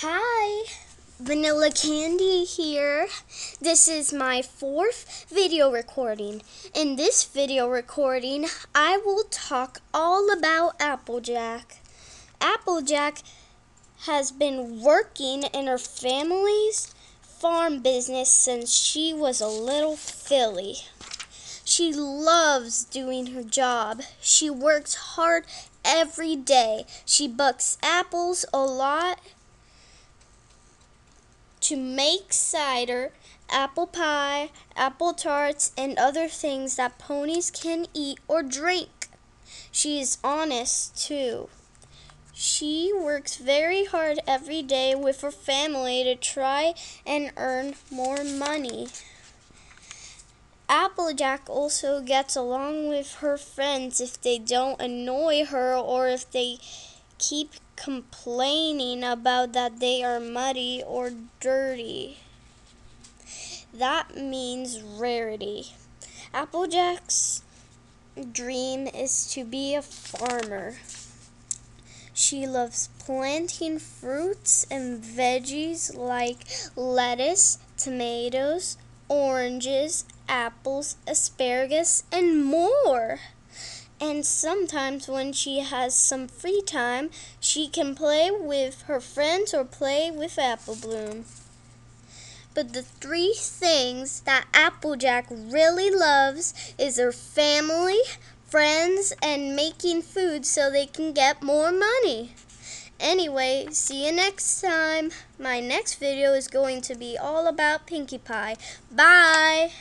Hi, Vanilla Candy here. This is my 4th video recording. In this video recording, I will talk all about Applejack. Applejack has been working in her family's farm business since she was a little filly. She loves doing her job. She works hard every day. She bucks apples a lot to make cider, apple pie, apple tarts, and other things that ponies can eat or drink. She is honest, too. She works very hard every day with her family to try and earn more money. Applejack also gets along with her friends if they don't annoy her or if they keep complaining about that they are muddy or dirty. That means Rarity. Applejack's dream is to be a farmer. She loves planting fruits and veggies like lettuce, tomatoes, oranges, apples, asparagus, and more. And sometimes when she has some free time, she can play with her friends or play with Apple Bloom. But the 3 things that Applejack really loves is her family, friends, and making food so they can get more money. Anyway, see you next time. My next video is going to be all about Pinkie Pie. Bye!